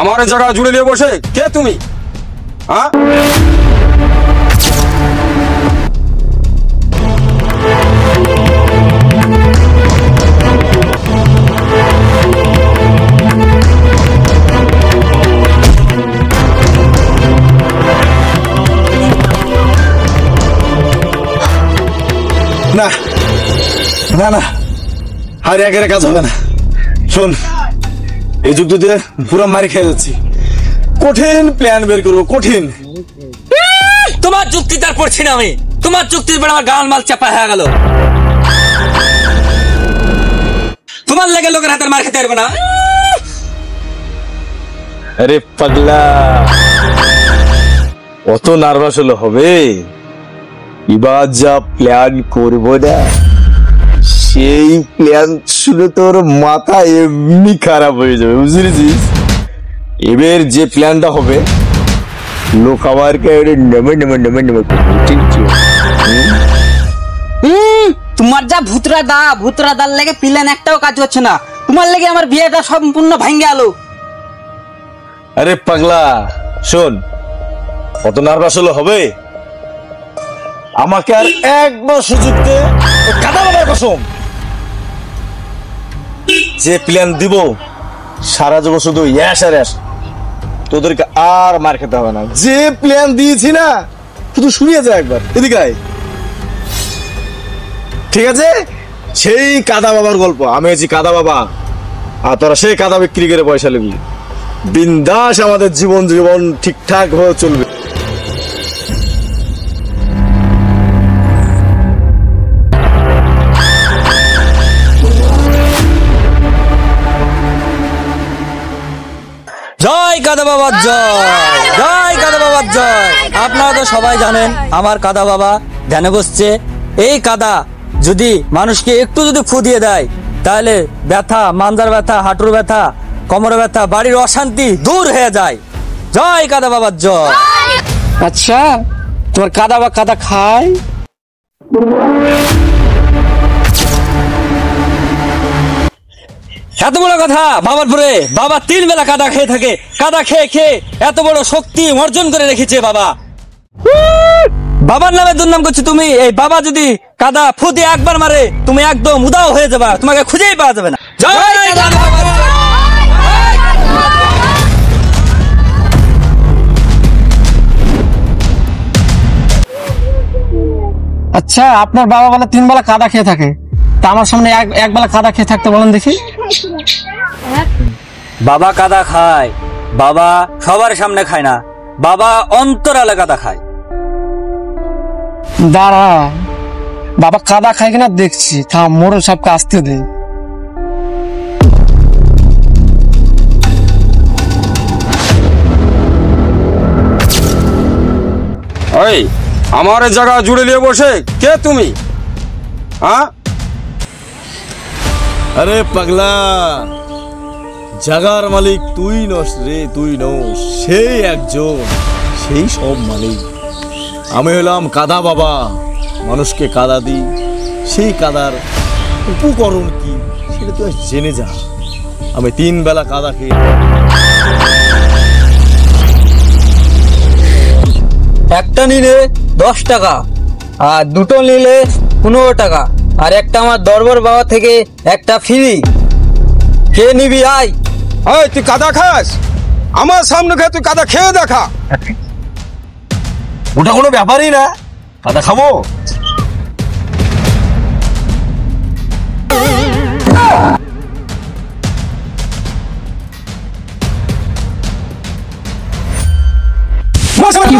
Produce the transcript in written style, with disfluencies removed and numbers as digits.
আমার জায়গা জুড়ে নিয়ে বসে কে তুমি? হ্যাঁ, না না না, আর একের কাজ হবে না। শোন, এই যুদ্ধ দিয়ে পুরো মারি খেয়ে যাচ্ছি। কঠিন প্ল্যান বের করবো, কঠিন। তোমার যুক্তি তার পড়ছি না আমি। তোমার যুক্তির বেড়ে আমার গান মাল চাপা হয়ে গেল। তোমার লেগে লোকের হাতের মার খেতে পারবো না। আরে পাগলা, অত নার্ভাস হলে হবে? এবার যা প্ল্যান করবো না, সেই প্ল্যান শুনে তোর মাথা এমনি খারাপ হয়ে যাবে, বুঝেছিস? এবার যে প্ল্যানটা হবে, লোক আমারকে নেমে নেমে নেমে নেমে করবে, ঠিক আছে? তোমার যা ভূতরা দার লেগে প্ল্যান একটাও কাজ হচ্ছে না। তোমার লেগে আমার বিয়েটা সম্পূর্ণ ভেঙে গেল। আরে পাগলা শোন, অত নার্ভাস হলে হবে? আমাকে আর একবার সুযোগ দে, কাদা বাবার কসম। যে প্ল্যান দিব সারা জীবন শুধু ইয়াস আর ইয়াস, তোদেরকে আর মার খেতে হবে না। যে প্ল্যান দিয়েছি না, শুধু শুনিয়ে যা একবার, এদিকে আয়। ঠিক আছে? সেই কাদা বাবার গল্প। আমি আছি কাদা বাবা, আর তোরা সেই কাদা বিক্রি করে পয়সা নিবি। বিন্দাস আমাদের জীবন ঠিকঠাক ভাবে চলবে। জয় কাদা বাবার জয়, জয় কাদা বাবার জয়। আপনারা তো সবাই জানেন আমার কাদা বাবা ধ্যানে বসছে। এই কাদা যদি মানুষকে একটু যদি ফু দিয়ে দেয়, তাহলে ব্যথা, মাঞ্জার ব্যথা, হাঁটুর ব্যথা, কোমর ব্যথা, বাড়ির অশান্তি দূর হয়ে যায়। জয় কাদা বাবার জয়। আচ্ছা, তোমার কাদা বা কাদা খায়? এত বড় কথা বাবার পরে, বাবা 3 বেলা কাদা খেয়ে থাকে। কাদা খেয়ে খেয়ে এত বড় শক্তি অর্জন করে রেখেছে বাবা। বাবার নামে দুর্নাম করছো তুমি। এই বাবা যদি কাদা ফুটে একবার মারে, তুমি একদম উদাও হয়ে যাবা, তোমাকে খুঁজেই পাওয়া যাবে না। জয় কাদা বাবার জয়। আচ্ছা, আপনার বাবা বলে 3 বেলা কাদা খেয়ে থাকে, তা আমার সামনে এক বেলা কাদা খেয়ে থাকতে বলেন দেখি। বাবা কাদা খায়, বাবা সবার সামনে খায় না, বাবা অন্তরালে কাদা খায়। দাঁড়া, বাবা কাদা খায় কিনা দেখছি। থাম, মোড়ল সবকে আসতে দে। ওই, আমার জায়গা জুড়ে নিয়ে বসে কে তুমি? হ্যাঁ, আরে পাগলা, জাগার মালিক তুই নস রে, তুই নস, সেই একজন, সেই সব মালিক। আমি হলাম কাদা বাবা, মানুষকে কাদা দিই। সেই কাদার উপকরণ কি সেটা তুই জেনে যা। আমি 3 বেলা কাদা খেয়ে, একটা নিলে 10 টাকা, আর দুটো নিলে 15 টাকা, আর একটা আমার দরবার বাবা থেকে একটা ফ্রি। কে নিবি আয়? এই তুই কাদা খাস? আমার সামনে খেয়ে তুই কাদা খেয়ে দেখা। ওটা কোনো ব্যাপারই না, কাদা খাবো। কি